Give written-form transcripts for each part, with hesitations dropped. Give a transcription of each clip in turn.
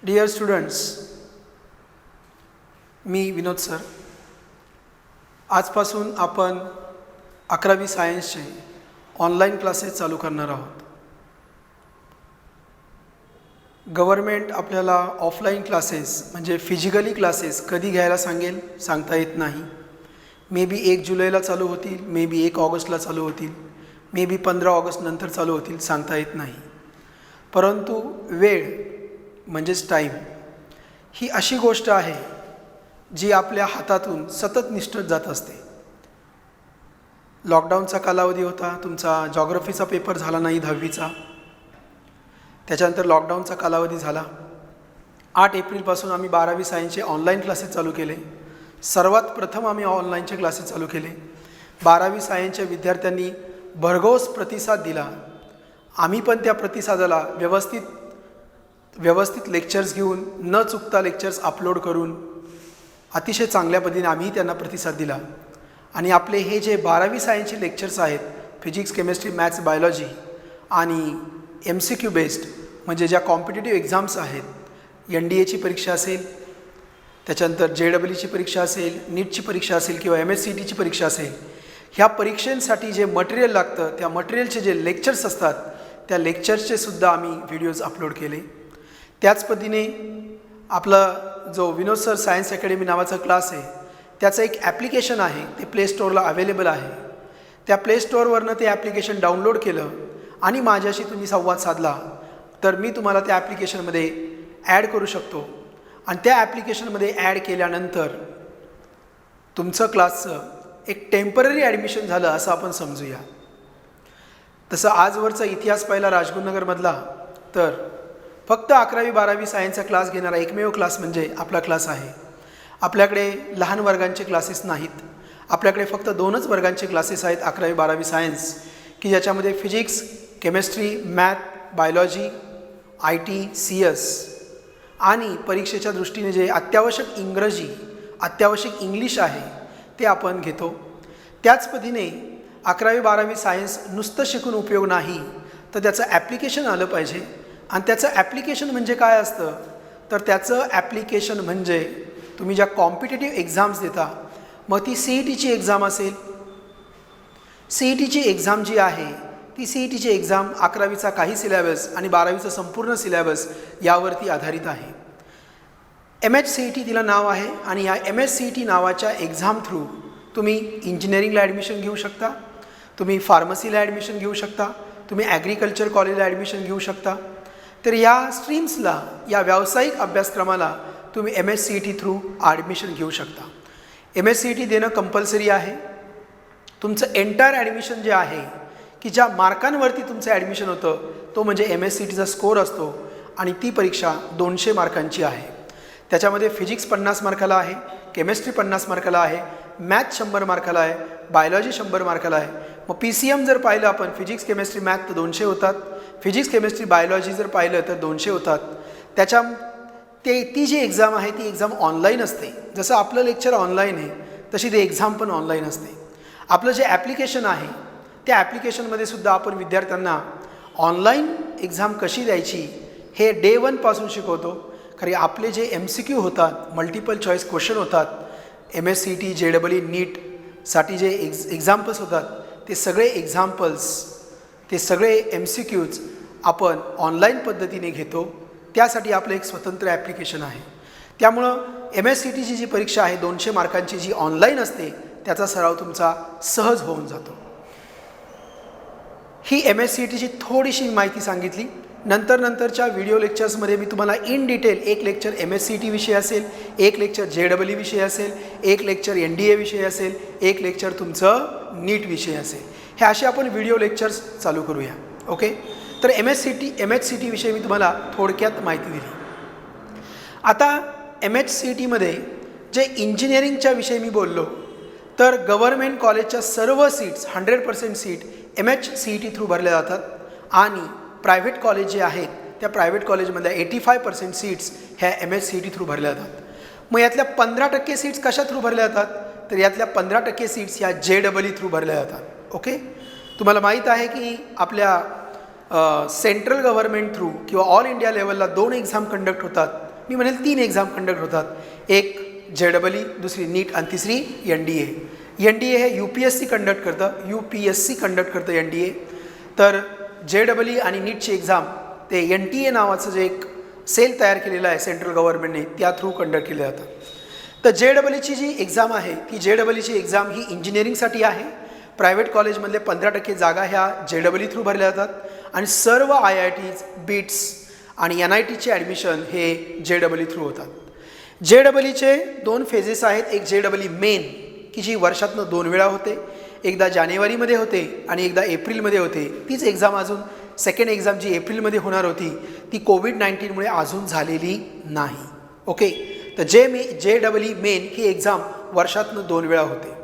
Deere students, मी विनोद sir. आजपासून आपण 11वी सायन्सचे online classes चालू करणार आहोत. गव्हर्मेंट आपल्याला ऑफलाईन क्लासेस म्हणजे फिजिकली क्लासेस कधी घ्यायला सांगेल सांगता येत नाही. मे बी 1 जुलैला चालू होतील, मे बी 1 ऑगस्टला चालू होतील, मे बी 15 ऑगस्ट नंतर चालू होतील, सांगता येत नाही. परंतु वेळ म्हणजेच टाईम ही अशी गोष्ट आहे जी आपल्या हातातून सतत निष्ठत जात असते. लॉकडाऊनचा कालावधी होता, तुमचा जॉग्रफीचा पेपर झाला नाही 10वीचा. त्याच्यानंतर लॉकडाऊनचा कालावधी झाला. 8 एप्रिलपासून आम्ही 12वी सायन्सचे ऑनलाईन क्लासेस चालू केले. सर्वात प्रथम आम्ही ऑनलाईनचे क्लासेस चालू केले. 12वी सायन्सच्या विद्यार्थ्यांनी भरघोस प्रतिसाद दिला. आम्ही पण त्या प्रतिसादाला व्यवस्थित लेक्चर्स घेऊन न चुकता लेक्चर्स अपलोड करून अतिशय चांगल्या पद्धतीने आम्ही त्यांना प्रतिसाद दिला. आणि आपले हे जे 12वी सायन्सचे लेक्चर्स आहेत, फिजिक्स, केमिस्ट्री, मॅथ्स, बायोलॉजी आणि MCQ बेस्ड म्हणजे ज्या कॉम्पिटिटिव्ह एक्झाम्स आहेत, NDAची परीक्षा असेल, त्याच्यानंतर JEEची परीक्षा असेल, नीटची परीक्षा असेल किंवा MSCETची परीक्षा असेल, ह्या परीक्षांसाठी जे मटेरियल लागतं त्या मटेरियलचे जे लेक्चर्स असतात त्या लेक्चर्सचे सुद्धा आम्ही व्हिडिओज अपलोड केले. त्याच पद्धतीने आपला जो विनोद सर सायन्स अकॅडमी नावाचा क्लास आहे त्याचं एक ॲप्लिकेशन आहे, ते प्ले स्टोअरला अवेलेबल आहे. त्या प्ले स्टोअरवरनं ते ॲप्लिकेशन डाउनलोड केलं आणि माझ्याशी तुम्ही संवाद साधला तर मी तुम्हाला त्या ॲप्लिकेशनमध्ये ॲड करू शकतो. आणि त्या ॲप्लिकेशनमध्ये ॲड केल्यानंतर तुमचं क्लासचं एक टेम्पररी ॲडमिशन झालं असं आपण समजूया. तसं आजवरचा इतिहास पाहिला राजगुरुनगरमधला तर फक्त 11वी 12वी सायन्सचा क्लास घेणारा एकमेव क्लास म्हणजे आपला क्लास आहे. आपल्याकडे लहान वर्गांचे क्लासेस नाहीत. आपल्याकडे फक्त 2च वर्गांचे क्लासेस आहेत 11वी 12वी सायन्स, की ज्याच्यामध्ये physics, chemistry, math, biology, IT, CS आणि परीक्षेच्या दृष्टीने जे अत्यावश्यक इंग्रजी, अत्यावश्यक इंग्लिश आहे ते आपण घेतो. त्याच पद्धतीने 11वी 12वी सायन्स नुसतं शिकून उपयोग नाही, तर त्याचं ॲप्लिकेशन आलं पाहिजे. आणि त्याचं ॲप्लिकेशन म्हणजे काय असतं तर त्याचं ॲप्लिकेशन म्हणजे तुम्ही ज्या कॉम्पिटिटिव्ह एक्झाम्स देता, मग ती CETची एक्झाम असेल, CETची एक्झाम जी आहे ती CETची एक्झाम 11वीचा काही सिलेबस आणि 12वीचा संपूर्ण सिलेबस यावरती आधारित आहे. MHCET तिला नाव आहे आणि या MHCET नावाच्या एक्झाम थ्रू तुम्ही इंजिनिअरिंगला ॲडमिशन घेऊ शकता, तुम्ही फार्मसीला ॲडमिशन घेऊ शकता, तुम्ही ॲग्रिकल्चर कॉलेजला ॲडमिशन घेऊ शकता. तर या स्ट्रीम्सला, या व्यावसायिक अभ्यासक्रमाला तुम्ही MHCET थ्रू ॲडमिशन घेऊ शकता. MHCET देणं कंपल्सरी आहे. तुमचं एंटायर ॲडमिशन जे आहे की ज्या मार्कांवरती तुमचं ॲडमिशन होतं तो म्हणजे MHCETचा स्कोअर असतो आणि ती परीक्षा 200 मार्कांची आहे. त्याच्यामध्ये फिजिक्स 50 मार्काला आहे, केमिस्ट्री 50 मार्काला आहे, मॅथ 100 मार्काला आहे, बायोलॉजी 100 मार्काला आहे. मग PCM जर पाहिलं आपण, फिजिक्स, केमिस्ट्री, मॅथ तर 200 होतात, फिजिक्स, केमिस्ट्री, बायोलॉजी जर पाहिलं तर 200 होतात. ती जी एक्झाम आहे ती एक्झाम ऑनलाईन असते. जसं आपलं लेक्चर ऑनलाईन आहे तशी ती एक्झाम पण ऑनलाईन असते. आपलं जे ॲप्लिकेशन आहे त्या ॲप्लिकेशनमध्ये सुद्धा आपण विद्यार्थ्यांना ऑनलाईन एक्झाम कशी द्यायची हे डे 1 पासून शिकवतो. कारण आपले जे MCQ होतात, मल्टिपल चॉईस क्वेश्चन होतात, MSCET, JEE, नीटसाठी जे एक्झाम्पल्स होतात ते सगळे एक्झाम्पल्स, ते सगळे MCQज आपण ऑनलाईन पद्धतीने घेतो. त्यासाठी आपलं एक स्वतंत्र ॲप्लिकेशन आहे. त्यामुळं MSCETची जी परीक्षा आहे 200 मार्कांची जी ऑनलाईन असते त्याचा सराव तुमचा सहज होऊन जातो. ही MSCETची थोडीशी माहिती सांगितली. नंतरच्या व्हिडिओ लेक्चर्समध्ये मी तुम्हाला इन डिटेल एक लेक्चर MSCET विषयी असेल, एक लेक्चर JEE विषयी असेल, एक लेक्चर NDA विषयी असेल, एक लेक्चर तुमचं नीट विषयी असेल. हे असे आपण व्हिडिओ लेक्चर्स चालू करूया. ओके. तर MHCET विषयी मी तुम्हाला थोडक्यात माहिती दिली. आता MHCETमध्ये जे इंजिनिअरिंगच्या विषयी मी बोललो तर गव्हर्मेंट कॉलेजच्या सर्व सीट्स 100% सीट MHCET थ्रू भरल्या जातात आणि प्रायव्हेट कॉलेज जे आहेत त्या प्रायव्हेट कॉलेजमधल्या 85% सीट्स ह्या MHCET थ्रू भरल्या जातात. मग यातल्या 15% सीट्स कशा थ्रू भरल्या जातात तर यातल्या 15% सीट्स ह्या JEE थ्रू भरल्या जातात. ओके. तुम्हाला माहीत आहे की आपल्या सेंट्रल गव्हर्नमेंट थ्रू किंवा ऑल इंडिया लेवलला 2 एक्झाम कंडक्ट होतात. मी म्हणेल 3 एक्झाम कंडक्ट होतात. एक JEE, दुसरी नीट आणि तिसरी NDA. NDA हे UPSC कंडक्ट करतं NDA. तर JEE आणि नीटची एक्झाम ते NTA नावाचं जे एक सेल तयार केलेलं आहे सेंट्रल गव्हर्नमेंटने, त्या थ्रू कंडक्ट केले जातात. तर JEEची जी एक्झाम आहे ती JEEची एक्झाम ही इंजिनिअरिंगसाठी आहे. प्रायव्हेट कॉलेजमधले 15% जागा ह्या JEE थ्रू भरल्या जातात आणि सर्व IITs, BITS आणि NITचे ॲडमिशन हे JEE थ्रू होतात. JEEचे 2 फेजेस आहेत. एक JEE मेन की जी वर्षातनं 2 वेळा होते, एकदा जानेवारीमध्ये होते आणि एकदा एप्रिलमध्ये होते. तीच एक्झाम अजून सेकंड एक्झाम जी एप्रिलमध्ये होणार होती ती कोविड-19मुळे अजून झालेली नाही. ओके, तर JEE मेन ही एक्झाम वर्षातनं 2 वेळा होते.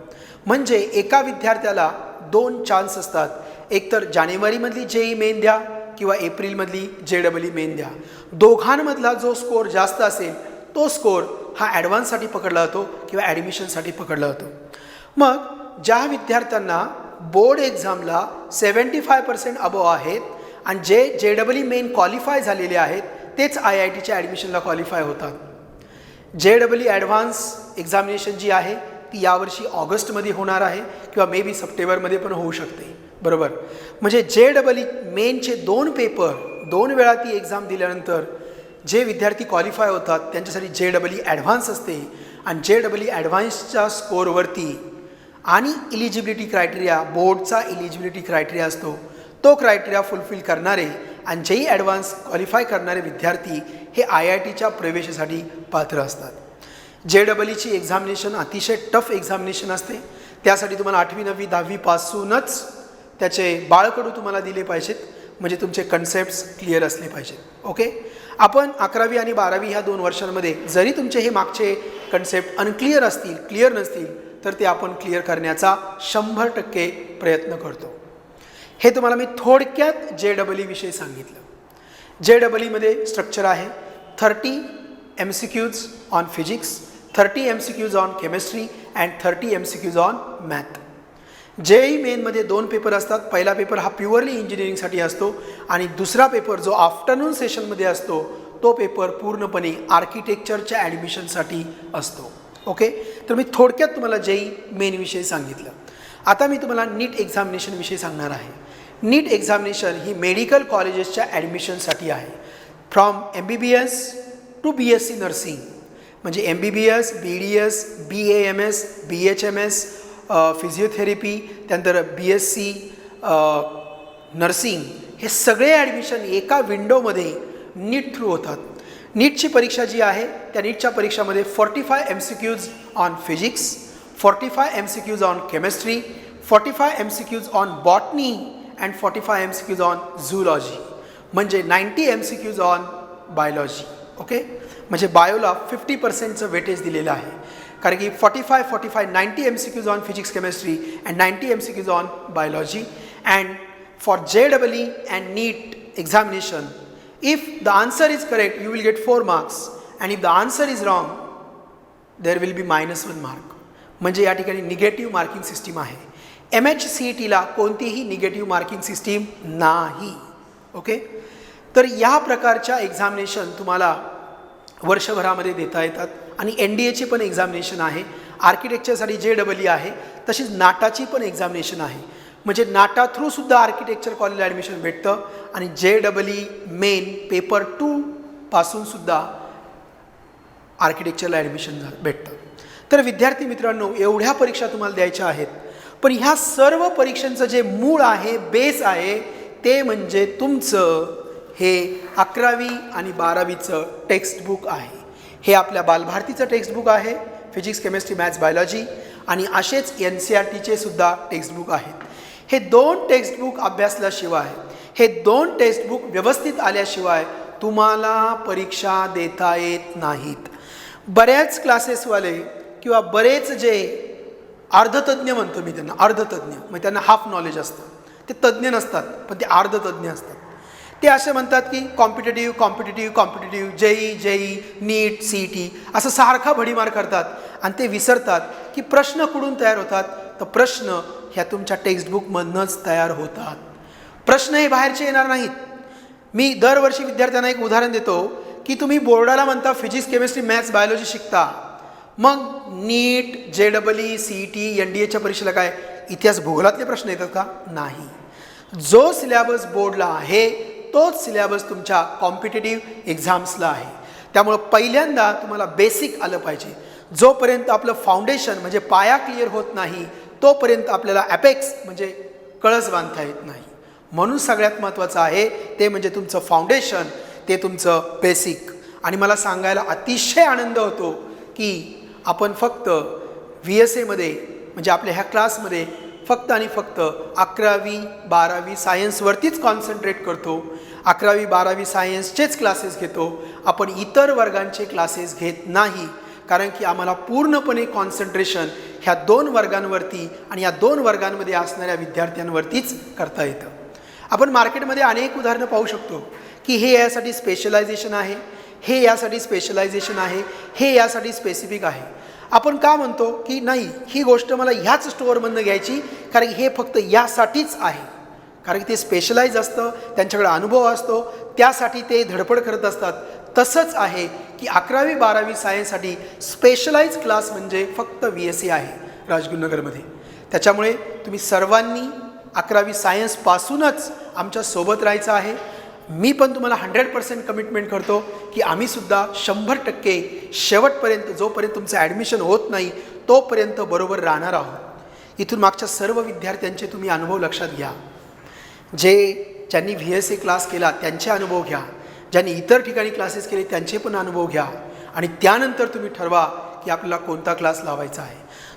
म्हणजे एका विद्यार्थ्याला 2 चान्स असतात. एक तर जानेवारीमधली JEE मेन द्या किंवा एप्रिलमधली JEE मेन द्या. दोघांमधला जो स्कोअर जास्त असेल तो स्कोअर हा ॲडव्हान्ससाठी पकडला जातो किंवा ॲडमिशनसाठी पकडला जातो. मग ज्या विद्यार्थ्यांना बोर्ड एक्झामला 75% अबव आहेत आणि जे JEE मेन क्वालिफाय झालेले आहेत तेच IITच्या ॲडमिशनला क्वालिफाय होतात. JEE ॲडव्हान्स एक्झामिनेशन जी आहे ती यावर्षी ऑगस्टमध्ये होणार आहे किंवा मे बी सप्टेंबरमध्ये पण होऊ शकते. बरोबर, म्हणजे JEE मेनचे 2 पेपर 2 वेळा ती एक्झाम दिल्यानंतर जे विद्यार्थी क्वालिफाय होतात त्यांच्यासाठी JEE ॲडव्हान्स असते आणि JEE ॲडव्हान्सच्या स्कोअरवरती आणि इलिजिबिलिटी क्रायटेरिया, बोर्डचा इलिजिबिलिटी क्रायटेरिया असतो, तो क्रायटेरिया फुलफिल करणारे आणि JEE ॲडव्हान्स क्वालिफाय करणारे विद्यार्थी हे IITच्या प्रवेशासाठी पात्र असतात. JEEची एक्झामिनेशन अतिशय टफ एक्झामिनेशन असते. त्यासाठी तुम्हाला 8वी 9वी 10वी पासूनच त्याचे बाळकडू तुम्हाला दिले पाहिजेत, म्हणजे तुमचे कन्सेप्ट्स क्लिअर असले पाहिजेत. ओके, आपण 11वी आणि 12वी ह्या 2 वर्षांमध्ये जरी तुमचे हे मागचे कन्सेप्ट अनक्लिअर असतील, क्लिअर नसतील, तर ते आपण क्लिअर करण्याचा 100% प्रयत्न करतो. हे तुम्हाला मी थोडक्यात JEE विषयी सांगितलं. JEEमध्ये स्ट्रक्चर आहे 30 MCQs on physics, 30 MCQs on chemistry and 30 MCQs on math. JEE मेनमध्ये 2 paper असतात. पहिला पेपर हा प्युअरली इंजिनिअरिंगसाठी असतो आणि दुसरा पेपर जो आफ्टरनून सेशनमध्ये असतो तो पेपर पूर्णपणे आर्किटेक्चरच्या ॲडमिशनसाठी असतो. ओके, तर मी थोडक्यात तुम्हाला JEE मेनविषयी सांगितलं. आता मी तुम्हाला नीट एक्झामिनेशनविषयी सांगणार आहे. नीट एक्झामिनेशन ही मेडिकल कॉलेजेसच्या ॲडमिशनसाठी आहे. From MBBS to BSc nursing, म्हणजे MBBS, BDS, BAMS, BHMS, physiotherapy, त्यानंतर BSc नर्सिंग, हे सगळे ॲडमिशन एका विंडोमध्ये नीट थ्रू होतात. नीटची परीक्षा जी आहे त्या नीटच्या परीक्षामध्ये 45 MCQs on physics, 45 MCQs on chemistry, 45 MCQs on botany and 45 MCQs on zoology, म्हणजे 90 MCQs ऑन बायोलॉजी. ओके, म्हणजे बायोला 50%चं वेटेज दिलेलं आहे, कारण की 45, 90 MCQs on physics chemistry and 90 MCQs on biology. And for JEE and NEET examination, if the answer is correct you will get 4 marks and if the answer is wrong there will be -1 mark. म्हणजे या ठिकाणी negative marking system आहे. MHCETला कोणतीही negative marking system नाही. Okay, तर या प्रकारच्या examination तुम्हाला वर्षभरामध्ये देता येतात. आणि NDAची पण एक्झामिनेशन आहे. आर्किटेक्चरसाठी JEE आहे, तशीच नाटाची पण एक्झामिनेशन आहे. म्हणजे नाटा थ्रू सुद्धा आर्किटेक्चर कॉलेजला ॲडमिशन भेटतं आणि JEE मेन पेपर 2 पासून सुद्धा आर्किटेक्चरला ॲडमिशन भेटतं. तर विद्यार्थी मित्रांनो, एवढ्या परीक्षा तुम्हाला द्यायच्या आहेत, पण ह्या सर्व परीक्षांचं जे मूळ आहे, बेस आहे, ते म्हणजे तुमचं हे 11वी आणि 12वीचं टेक्स्टबुक आहे. हे आपल्या बालभारतीचं टेक्स्टबुक आहे, फिजिक्स केमिस्ट्री मॅथ्स बायोलॉजी, आणि असेच NCERTचे सुद्धा टेक्स्टबुक आहेत. हे 2 टेक्स्टबुक अभ्यासल्याशिवाय, हे 2 टेक्स्टबुक व्यवस्थित आल्याशिवाय तुम्हाला परीक्षा देता येत नाहीत. बऱ्याच क्लासेसवाले किंवा बरेच जे अर्धतज्ञ म्हणतो मी त्यांना, अर्धतज्ञ म्हणजे त्यांना हाफ नॉलेज असतं, ते तज्ज्ञ नसतात पण ते अर्धतज्ञ असतात. ते असे म्हणतात की कॉम्पिटिटिव्ह JEE नीट CET असं सारखा भडीमार करतात आणि ते विसरतात की प्रश्न कुठून तयार होतात. तर प्रश्न ह्या तुमच्या टेक्स्टबुकमधनंच तयार होतात. प्रश्न हे बाहेरचे येणार नाहीत. मी दरवर्षी विद्यार्थ्यांना एक उदाहरण देतो की तुम्ही बोर्डाला म्हणता फिजिक्स केमिस्ट्री मॅथ्स बायोलॉजी शिकता, मग नीट JEE CET NDAच्या परीक्षेला काय इतिहास भूगोलातले प्रश्न येतात का? नाही. जो सिलेबस बोर्डला आहे तोच सिलेबस तुमच्या कॉम्पिटिटिव्ह एक्झाम्सला आहे. त्यामुळं पहिल्यांदा तुम्हाला बेसिक आलं पाहिजे. जोपर्यंत आपलं फाउंडेशन म्हणजे पाया क्लिअर होत नाही तोपर्यंत आपल्याला ॲपेक्स म्हणजे कळस बांधता येत नाही. म्हणून सगळ्यात महत्त्वाचं आहे ते म्हणजे तुमचं फाउंडेशन, ते तुमचं बेसिक. आणि मला सांगायला अतिशय आनंद होतो की आपण फक्त VSAमध्ये म्हणजे आपल्या ह्या क्लासमध्ये फक्त आणि फक्त 11वी 12वी सायन्सवरतीच कॉन्सन्ट्रेट करतो. 11वी 12वी सायन्सचेच क्लासेस घेतो. आपण इतर वर्गांचे क्लासेस घेत नाही, कारण की आम्हाला पूर्णपणे कॉन्सन्ट्रेशन ह्या 2 वर्गांवरती आणि या 2 वर्गांमध्ये असणाऱ्या विद्यार्थ्यांवरतीच करता येतं. आपण मार्केटमध्ये अनेक उदाहरणं पाहू शकतो की हे यासाठी स्पेशलायझेशन आहे, हे यासाठी स्पेशलायझेशन आहे, हे यासाठी स्पेसिफिक आहे. आपण का म्हणतो की नाही ही गोष्ट मला ह्याच स्टोअरमधनं घ्यायची कारण हे फक्त यासाठीच आहे, कारण की ते स्पेशलाइज असतं, त्यांच्याकडे अनुभव असतो, त्यासाठी ते धडपड करत असतात. तसंच आहे की 11वी 12वी सायन्ससाठी स्पेशलाइज क्लास म्हणजे फक्त VSA आहे राजगुरुनगरमध्ये. त्याच्यामुळे तुम्ही सर्वांनी 11वी सायन्सपासूनच आमच्यासोबत राहायचं आहे. मी पण तुम्हाला 100% कमिटमेंट करतो की आम्हीसुद्धा 100% शेवटपर्यंत जोपर्यंत तुमचं ॲडमिशन होत नाही तोपर्यंत बरोबर राहणार आहोत. इथून मागच्या सर्व विद्यार्थ्यांचे तुम्ही अनुभव लक्षात घ्या. ज्यांनी VSA क्लास केला त्यांचे अनुभव घ्या, ज्यांनी इतर ठिकाणी क्लासेस केले त्यांचे पण अनुभव घ्या आणि त्यानंतर तुम्ही ठरवा की आपल्याला कोणता क्लास लावायचा आहे.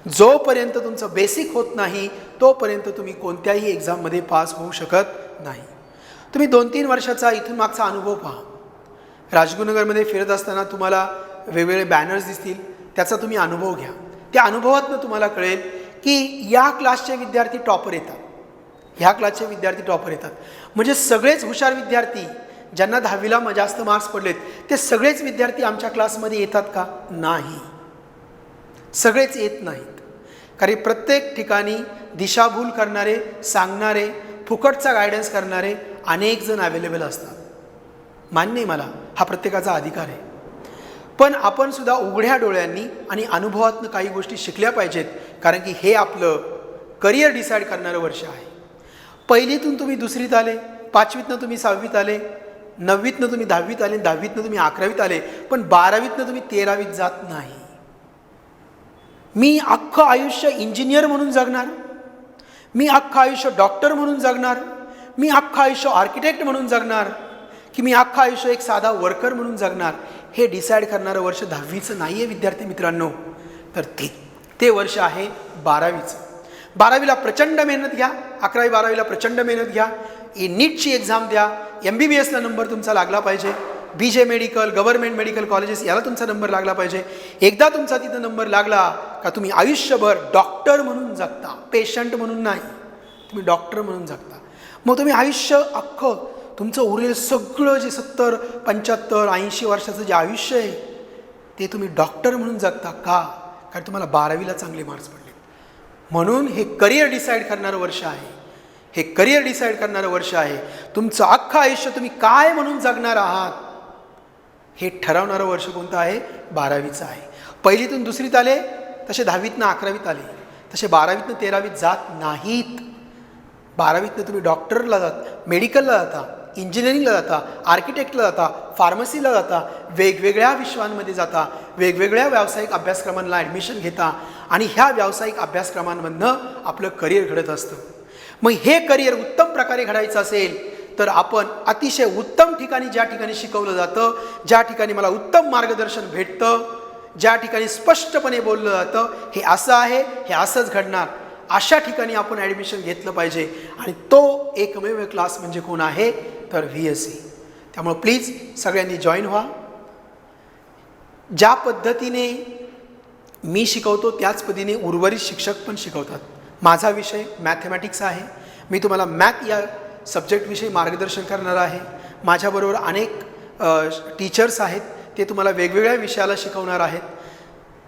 जोपर्यंत तुमचं बेसिक होत नाही तोपर्यंत तुम्ही कोणत्याही एक्झाममध्ये पास होऊ शकत नाही. तुम्ही 2-3 वर्षाचा इथून मागचा अनुभव पहा. राजगुरुनगरमध्ये फिरत असताना तुम्हाला वेगवेगळे बॅनर्स दिसतील, त्याचा तुम्ही अनुभव घ्या. त्या अनुभवातून तुम्हाला कळेल की या क्लासचे विद्यार्थी टॉपर येतात, ह्या क्लासचे विद्यार्थी टॉपर येतात. म्हणजे सगळेच हुशार विद्यार्थी ज्यांना 10वीला जास्त मार्क्स पडलेत ते सगळेच विद्यार्थी आमच्या क्लासमध्ये येतात का? नाही, सगळेच येत नाहीत. कारण प्रत्येक ठिकाणी दिशाभूल करणारे, सांगणारे, फुकटचा गायडन्स करणारे अनेक जण अवेलेबल असतात. मान्य आहे मला, हा प्रत्येकाचा अधिकार आहे. पण आपण सुद्धा उघड्या डोळ्यांनी आणि अनुभवातून काही गोष्टी शिकल्या पाहिजेत, कारण की हे आपलं करिअर डिसाईड करणारं वर्ष आहे. पहिलीतून तुम्ही 2रीत आले, 5वीतनं तुम्ही 6वीत आले, 9वीतनं तुम्ही 10वीत आले, 10वीतनं तुम्ही 11वीत आले, पण 12वीतनं तुम्ही 13वीत जात नाही. मी अख्खं आयुष्य इंजिनियर म्हणून जगणार, मी अख्खं आयुष्य डॉक्टर म्हणून जगणार, मी अख्खं आयुष्य आर्किटेक्ट म्हणून जगणार, की मी अख्खं आयुष्य एक साधा वर्कर म्हणून जगणार, हे डिसाईड करणारं वर्ष 10वीचं नाही आहे विद्यार्थी मित्रांनो. तर ते वर्ष आहे 12वीचं. 12वीला प्रचंड मेहनत घ्या, 11वी 12वीला प्रचंड मेहनत घ्या. नीटची एक्झाम द्या, MBBSला नंबर तुमचा लागला पाहिजे, BJ medical, government medical colleges याला तुमचा नंबर लागला पाहिजे. एकदा तुमचा तिथं नंबर लागला का तुम्ही आयुष्यभर डॉक्टर म्हणून जगता, पेशंट म्हणून नाही, तुम्ही डॉक्टर म्हणून जगता. मग तुम्ही आयुष्य अख्खं तुमचं उरलेलं सगळं जे 70, 75, 80 वर्षाचं जे आयुष्य आहे ते तुम्ही डॉक्टर म्हणून जगता का? कारण तुम्हाला 12वीला चांगले मार्क्स पडले. म्हणून हे करिअर डिसाईड करणारं वर्ष आहे, हे करिअर डिसाईड करणारं वर्ष आहे. तुमचं अख्खं आयुष्य तुम्ही काय म्हणून जगणार आहात हे ठरवणारं वर्ष कोणतं आहे? 12वीचं आहे. पहिलीतून 2रीत आले तसे 10वीतनं 11वीत आले, तसे 12वीतनं 13वीत जात नाहीत. 12वीतनं तुम्ही डॉक्टरला जाता, मेडिकलला जाता, इंजिनिअरिंगला जाता, आर्किटेक्टला जाता, फार्मसीला जाता, वेगवेगळ्या विश्वांमध्ये जाता, वेगवेगळ्या व्यावसायिक अभ्यासक्रमांना ॲडमिशन घेता आणि ह्या व्यावसायिक अभ्यासक्रमांमधनं आपलं करिअर घडत असतं. मग हे करिअर उत्तम प्रकारे घडायचं असेल तर आपण अतिशय उत्तम ठिकाणी, ज्या ठिकाणी शिकवलं जातं, ज्या ठिकाणी मला उत्तम मार्गदर्शन भेटतं, ज्या ठिकाणी स्पष्टपणे बोललं जातं हे असं आहे, हे असंच घडणार, अशा ठिकाणी आपण ॲडमिशन घेतलं पाहिजे. आणि तो एकमेव क्लास म्हणजे कोण आहे? तर VSA. त्यामुळे प्लीज सगळ्यांनी जॉईन व्हा. ज्या पद्धतीने मी शिकवतो त्याच पद्धतीने उर्वरित शिक्षक पण शिकवतात. माझा विषय मॅथमॅटिक्स आहे, मी तुम्हाला मॅथ या सब्जेक्टविषयी मार्गदर्शन करणार आहे. माझ्याबरोबर अनेक टीचर्स आहेत, ते तुम्हाला वेगवेगळ्या विषयाला शिकवणार आहेत.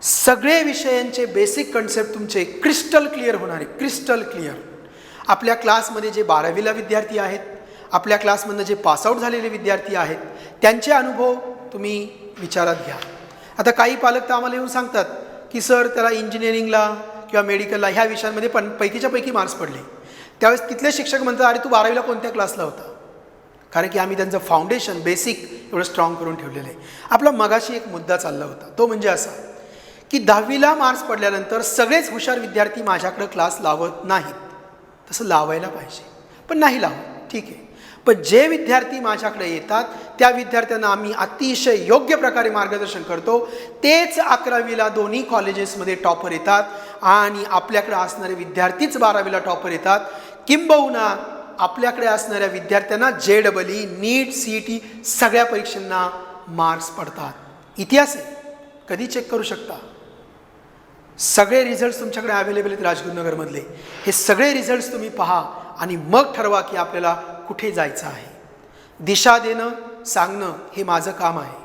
सगळे विषयांचे बेसिक कन्सेप्ट तुमचे क्रिस्टल क्लिअर होणार आहे, क्रिस्टल क्लिअर. आपल्या क्लासमध्ये जे 12वीला विद्यार्थी आहेत, आपल्या क्लासमधनं जे पासआउट झालेले विद्यार्थी आहेत त्यांचे अनुभव तुम्ही विचारात घ्या. आता काही पालक तर आम्हाला येऊन सांगतात की सर त्याला इंजिनिअरिंगला किंवा मेडिकलला ह्या विषयांमध्ये पैकीच्या पैकी मार्क्स पडले. त्यावेळेस तिथले शिक्षक म्हणतात अरे तू 12वीला कोणत्या क्लासला होता. कारण की आम्ही त्यांचं फाउंडेशन बेसिक एवढं स्ट्रॉंग करून ठेवलेलं आहे. आपला मगाशी एक मुद्दा चालला होता तो म्हणजे असा की 10वीला मार्क्स पडल्यानंतर सगळेच हुशार विद्यार्थी माझ्याकडं क्लास लावत नाहीत. तसं लावायला पाहिजे पण नाही लावत, ठीक आहे. पण जे विद्यार्थी माझ्याकडे येतात त्या विद्यार्थ्यांना आम्ही अतिशय योग्य प्रकारे मार्गदर्शन करतो. तेच 11वीला दोन्ही कॉलेजेसमध्ये टॉपर येतात आणि आपल्याकडे असणारे विद्यार्थीच 12वीला टॉपर येतात. किंबहुना आपल्याकडे असणाऱ्या विद्यार्थ्यांना JEE, नीट, CET सगळ्या परीक्षांना मार्क्स पडतात. इतिहास आहे, कधी चेक करू शकता. सगळे रिझल्ट्स तुमच्याकडे अवेलेबल आहेत राजगुरुनगरमधले. हे सगळे रिझल्ट्स तुम्ही पहा आणि मग ठरवा की आपल्याला कुठे जायचं आहे. दिशा देणं, सांगणं हे माझं काम आहे.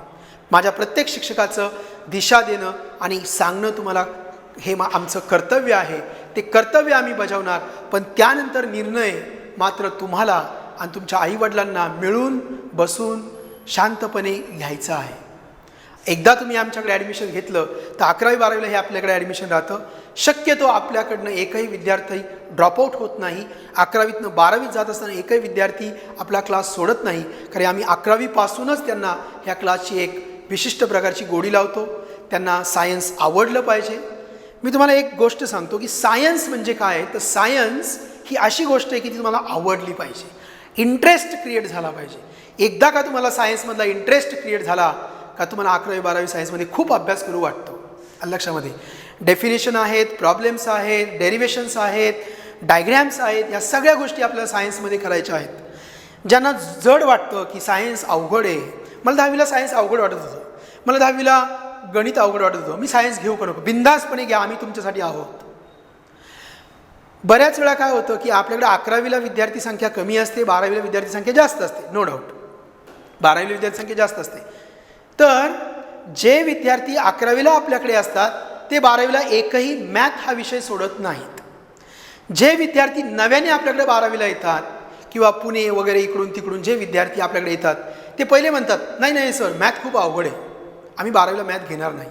माझ्या प्रत्येक शिक्षकाचं दिशा देणं आणि सांगणं तुम्हाला हे आमचं कर्तव्य आहे. ते कर्तव्य आम्ही बजावणार, पण त्यानंतर निर्णय मात्र तुम्हाला आणि तुमच्या आईवडिलांना मिळून बसून शांतपणे घ्यायचं आहे. एकदा तुम्ही आमच्याकडे ॲडमिशन घेतलं तर 11वी 12वीला हे आपल्याकडे ॲडमिशन राहतं. शक्यतो आपल्याकडनं एकही विद्यार्थी ड्रॉपआउट होत नाही. 11वीतनं 12वीत जात असताना एकही विद्यार्थी आपला क्लास सोडत नाही. कारण आम्ही 11वीपासूनच त्यांना ह्या क्लासची एक विशिष्ट प्रकारची गोडी लावतो. त्यांना सायन्स आवडलं पाहिजे. मी तुम्हाला एक गोष्ट सांगतो की सायन्स म्हणजे काय, तर सायन्स ही अशी गोष्ट आहे की ती तुम्हाला आवडली पाहिजे, इंटरेस्ट क्रिएट झाला पाहिजे. एकदा का तुम्हाला सायन्समधला इंटरेस्ट क्रिएट झाला का तुम्हाला 11वी 12वी सायन्समध्ये खूप अभ्यास करू वाटतो. लक्षामध्ये डेफिनेशन आहेत, प्रॉब्लेम्स आहेत, डेरिवेशन्स आहेत, डायग्रॅम्स आहेत, या सगळ्या गोष्टी आपल्याला सायन्समध्ये करायच्या आहेत. ज्यांना जड वाटतं की सायन्स अवघड आहे, मला 10वीला सायन्स अवघड वाटत होतं, मला 10वीला गणित अवघड वाटत होतं, मी सायन्स घेऊ का नको, बिंदासपणे घ्या, आम्ही तुमच्यासाठी आहोत. बऱ्याच वेळा काय होतं की आपल्याकडे 11वीला विद्यार्थी संख्या कमी असते, 12वीला विद्यार्थी संख्या जास्त असते. नो डाऊट 12वीला विद्यार्थी संख्या जास्त असते. तर जे विद्यार्थी 11वीला आपल्याकडे असतात ते 12वीला एकही मॅथ हा विषय सोडत नाहीत. जे विद्यार्थी नव्याने आपल्याकडे 12वीला येतात किंवा पुणे वगैरे इकडून तिकडून जे विद्यार्थी आपल्याकडे येतात ते पहिले म्हणतात नाही नाही सर मॅथ खूप अवघड आहे, आम्ही 12वीला मॅथ घेणार नाही.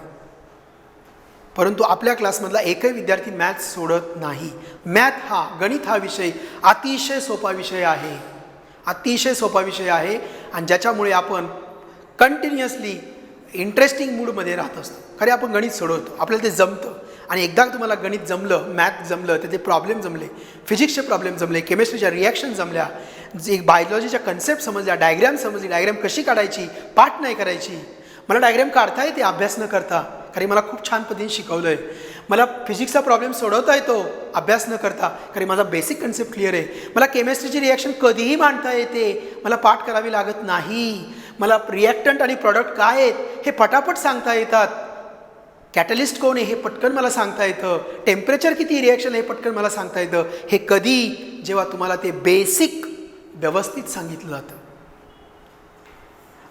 परंतु आपल्या क्लासमधला एकही विद्यार्थी मॅथ सोडत नाही. मॅथ हा, गणित हा विषय अतिशय सोपा विषय आहे, अतिशय सोपा विषय आहे आणि ज्याच्यामुळे आपण कंटिन्युअसली इंटरेस्टिंग मूडमध्ये राहत असतो. खरे आपण गणित सोडवतो, आपल्याला ते जमतं आणि एकदा तुम्हाला गणित जमलं, मॅथ जमलं, त्याचे प्रॉब्लेम जमले, फिजिक्सचे प्रॉब्लेम जमले, केमिस्ट्रीच्या रिॲक्शन जमल्या, जे बायोलॉजीच्या कन्सेप्ट समजल्या, डायग्रॅम समजली, डायग्रॅम कशी काढायची, पाठ नाही करायची, मला डायग्रॅम काढता येते अभ्यास न करता, कारण मला खूप छान पद्धतीने शिकवलं आहे, मला फिजिक्सचा प्रॉब्लेम सोडवता येतो अभ्यास न करता, कारण माझा बेसिक कन्सेप्ट क्लिअर आहे, मला केमिस्ट्रीची रिॲक्शन कधीही मांडता येते, मला पाठ करावी लागत नाही, मला रिॲक्टंट आणि प्रॉडक्ट काय आहेत हे पटापट सांगता येतात, कॅटलिस्ट कोण आहे हे पटकन मला सांगता येतं, टेम्परेचर किती रिॲक्शन हे पटकन मला सांगता येतं. हे कधी, जेव्हा तुम्हाला ते बेसिक व्यवस्थित सांगितलं जातं.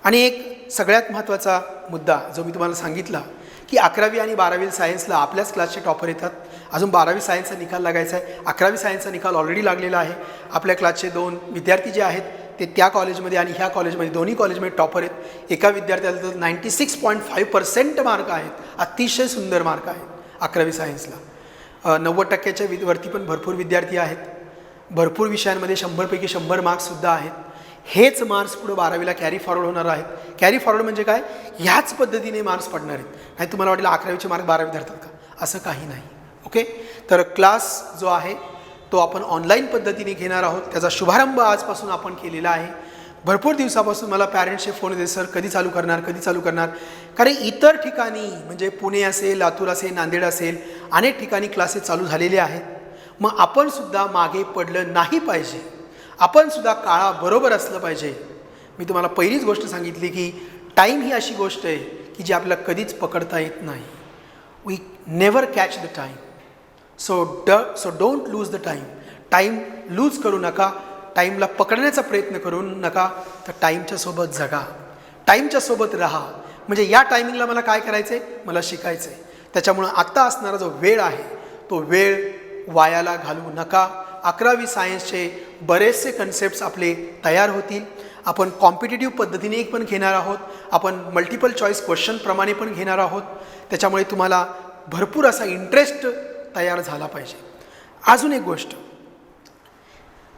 आणि एक सगळ्यात महत्त्वाचा मुद्दा जो मी तुम्हाला सांगितला की 11वी आणि 12वी सायन्सला आपल्याच क्लासचे टॉपर येतात. अजून 12वी सायन्सचा निकाल लागायचा आहे, 11वी सायन्सचा निकाल ऑलरेडी लागलेला आहे. आपल्या क्लासचे 2 विद्यार्थी जे आहेत ते त्या कॉलेजमध्ये आणि ह्या कॉलेजमध्ये दोन्ही कॉलेजमध्ये टॉपर आहेत. एका विद्यार्थ्याला तर 96.5% मार्क आहेत, अतिशय सुंदर मार्क आहेत 11वी सायन्सला. 90%च्या वरती पण भरपूर विद्यार्थी आहेत. भरपूर विषयांमध्ये 100पैकी 100 मार्क्ससुद्धा आहेत. हेच मार्क्स पुढे 12वीला कॅरी फॉरवर्ड होणार आहेत. कॅरी फॉरवर्ड म्हणजे काय, ह्याच पद्धतीने मार्क्स पडणार आहेत. नाही तुम्हाला वाटेल 11वीचे मार्क 12वी धरतात का, असं काही नाही. ओके, तर क्लास जो आहे तो आपण ऑनलाईन पद्धतीने घेणार आहोत. त्याचा शुभारंभ आजपासून आपण केलेला आहे. भरपूर दिवसापासून मला पॅरेंट्सचे फोन येते, सर कधी चालू करणार, कधी चालू करणार. कारण इतर ठिकाणी म्हणजे पुणे असेल, लातूर असेल, नांदेड असेल, अनेक ठिकाणी क्लासेस चालू झालेले आहेत. मग आपण सुद्धा मागे पडलं नाही पाहिजे, आपण सुद्धा काळाबरोबर असलं पाहिजे. मी तुम्हाला पहिलीच गोष्ट सांगितली की टाईम ही अशी गोष्ट आहे की जी आपल्याला कधीच पकडता येत नाही. We never catch the time. So don't lose the time. Time lose करू नका, टाईमला पकडण्याचा प्रयत्न करू नका, तर टाईमच्या सोबत जगा, टाईमच्या सोबत राहा. म्हणजे या टायमिंगला मला काय करायचं आहे, मला शिकायचं आहे. त्याच्यामुळं आत्ता असणारा जो वेळ आहे तो वेळ वायाला घालवू नका. 11वी सायन्सचे बरेचसे कन्सेप्ट्स आपले तयार होतील आपण कॉम्पिटिटिव्ह पद्धतीने पण घेणार आहोत, आपण मल्टिपल चॉईस क्वेश्चनप्रमाणे पण घेणार आहोत. त्याच्यामुळे तुम्हाला भरपूर असा इंटरेस्ट तयार झाला पाहिजे. अजून एक गोष्ट,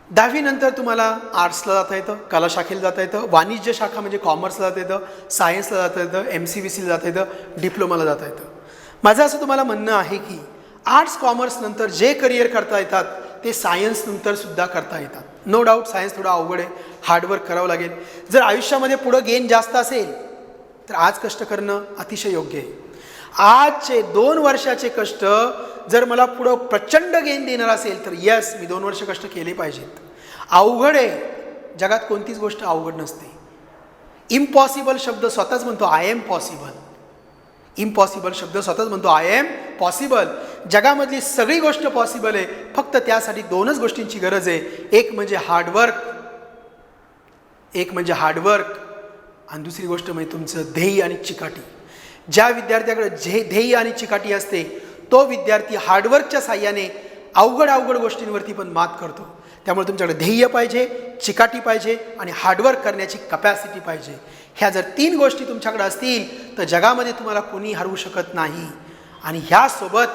10वी नंतर तुम्हाला आर्ट्सला जाता येतं, कला शाखेला जाता येतं, वाणिज्य शाखा म्हणजे कॉमर्सला जाता येतं, सायन्सला जाता येतं, MCVCला जाता येतं, डिप्लोमाला जाता येतं. माझं असं तुम्हाला म्हणणं आहे की आर्ट्स कॉमर्स नंतर जे करिअर करता येतात ते सायन्स नंतर सुद्धा करता येतात. नो डाऊट सायन्स थोडं अवघड आहे, हार्डवर्क करावं लागेल. जर आयुष्यामध्ये पुढं गेन जास्त असेल तर आज कष्ट करणं अतिशय योग्य आहे. आजचे 2 वर्षाचे कष्ट जर मला पुढं प्रचंड गेन देणार असेल तर यस, मी 2 वर्ष कष्ट केले पाहिजेत. अवघड आहे, जगात कोणतीच गोष्ट अवघड नसते. इम्पॉसिबल शब्द स्वतःच म्हणतो आय एम पॉसिबल. इम्पॉसिबल शब्द स्वतःच म्हणतो आय एम पॉसिबल. जगामधली सगळी गोष्ट पॉसिबल आहे, फक्त त्यासाठी 2च गोष्टींची गरज आहे. एक म्हणजे हार्डवर्क आणि दुसरी गोष्ट म्हणजे तुमचं ध्येय आणि चिकाटी. ज्या विद्यार्थ्याकडे ध्येय आणि चिकाटी असते तो विद्यार्थी हार्डवर्कच्या साह्याने अवघड गोष्टींवरती पण मात करतो. त्यामुळे तुमच्याकडे ध्येय पाहिजे, चिकाटी पाहिजे आणि हार्डवर्क करण्याची कपॅसिटी पाहिजे. ह्या जर 3 गोष्टी तुमच्याकडे असतील तर जगामध्ये तुम्हाला कोणी हरवू शकत नाही. आणि ह्यासोबत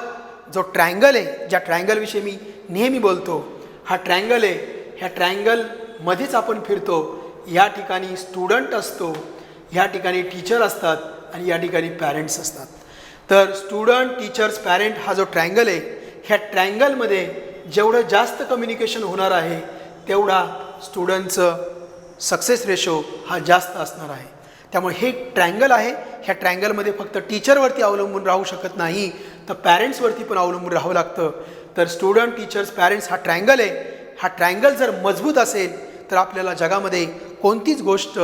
जो ट्रायंगल आहे, ज्या ट्रायंगलविषयी मी नेहमी बोलतो, हा ट्रायंगल आहे, ह्या ट्रायंगलमध्येच आपण फिरतो. या ठिकाणी स्टुडंट असतो, ह्या ठिकाणी टीचर असतात आणि या ठिकाणी पॅरेंट्स असतात. तर स्टुडंट, टीचर्स, पॅरेंट हा जो ट्रायंगल आहे, ह्या ट्रायंगलमध्ये जेवढं जास्त कम्युनिकेशन होणार आहे तेवढा स्टुडंटचं सक्सेस रेशो हा जास्त असणार आहे. त्यामुळे हे ट्रायंगल आहे, ह्या ट्रायंगलमध्ये फक्त टीचरवरती अवलंबून राहू शकत नाही तर पॅरेंट्सवरती पण अवलंबून राहावं लागतं. तर स्टुडंट, टीचर्स, पॅरेंट्स हा ट्रायंगल आहे. हा ट्रायंगल जर मजबूत असेल तर आपल्याला जगामध्ये कोणतीच गोष्ट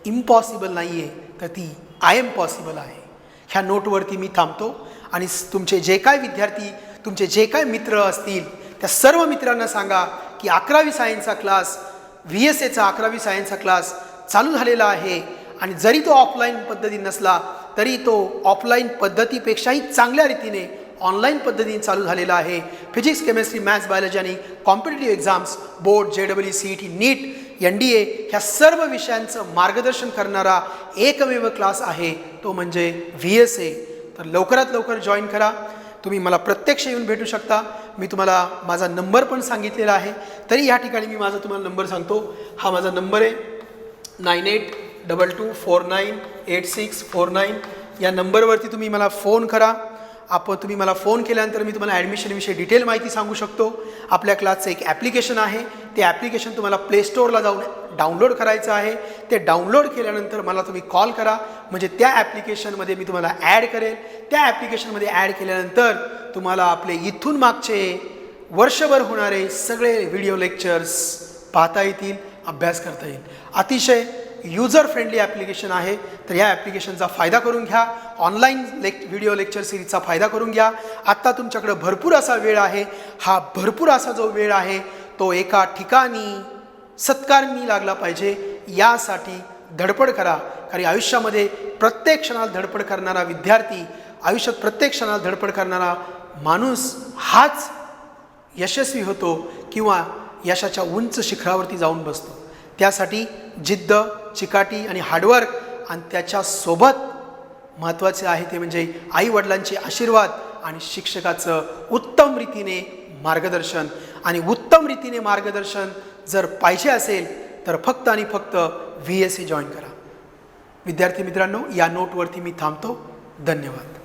इम्पॉसिबल नाही आहे, तर ती आय एम पॉसिबल आहे. ह्या नोटवरती मी थांबतो आणि तुमचे जे काय विद्यार्थी, तुमचे जे काय मित्र असतील त्या सर्व मित्रांना सांगा की 11वी सायन्सचा क्लास, VSAचा 11वी सायन्सचा क्लास चालू झालेला आहे. आणि जरी तो ऑफलाईन पद्धती नसला तरी तो ऑफलाईन पद्धतीपेक्षाही चांगल्या रीतीने ऑनलाईन पद्धतीने चालू झालेला आहे. फिजिक्स, केमिस्ट्री, मॅथ्स, बायोलॉजी आणि competitive exams, board, JEE, CET, नीट, NDA ह्या सर्व विषयांचं मार्गदर्शन करणारा एकमेव क्लास आहे तो म्हणजे VSA. तर लवकरात लवकर जॉईन करा. तुम्ही मला प्रत्यक्ष येऊन भेटू शकता. मी तुम्हाला माझा नंबर पण सांगितलेला आहे, तरी या ठिकाणी मी माझा तुम्हाला नंबर सांगतो. हा माझा नंबर आहे 9822498649. या नंबरवरती तुम्ही मला फोन करा. तुम्ही मला फोन केल्यानंतर मी तुम्हाला ॲडमिशनविषयी डिटेल माहिती सांगू शकतो. आपल्या क्लासचं एक ॲप्लिकेशन आहे, ते ॲप्लिकेशन तुम्हाला प्ले स्टोअरला जाऊन डाउनलोड करायचं आहे. ते डाउनलोड केल्यानंतर मला तुम्ही कॉल करा, म्हणजे त्या ॲप्लिकेशनमध्ये मी तुम्हाला ॲड करेल. त्या ॲप्लिकेशनमध्ये ॲड केल्यानंतर तुम्हाला आपले इथून मागचे वर्षभर होणारे सगळे व्हिडिओ लेक्चर्स पाहता येतील, अभ्यास करता येईल. अतिशय युजर फ्रेंडली ॲप्लिकेशन आहे. तर या ॲप्लिकेशनचा फायदा करून घ्या. ऑनलाईन व्हिडिओ लेक्चर सिरीजचा फायदा करून घ्या. आत्ता तुमच्याकडे भरपूर असा वेळ आहे. हा भरपूर असा जो वेळ आहे तो एका ठिकाणी सत्कारणी लागला पाहिजे, यासाठी धडपड करा. कारण आयुष्यामध्ये प्रत्येक क्षणाला धडपड करणारा विद्यार्थी, आयुष्यात प्रत्येक क्षणाला धडपड करणारा माणूस हाच यशस्वी होतो किंवा यशाच्या उंच शिखरावरती जाऊन बसतो. त्यासाठी जिद्द, चिकाटी आणि हार्डवर्क, आणि त्याच्यासोबत महत्त्वाचे आहे ते म्हणजे आईवडिलांचे आशीर्वाद आणि शिक्षकाचं उत्तम रीतीने मार्गदर्शन. आणि उत्तम रीतीने मार्गदर्शन जर पाहिजे असेल तर फक्त आणि फक्त VSA जॉईन करा. विद्यार्थी मित्रांनो, या नोटवरती मी थांबतो. धन्यवाद.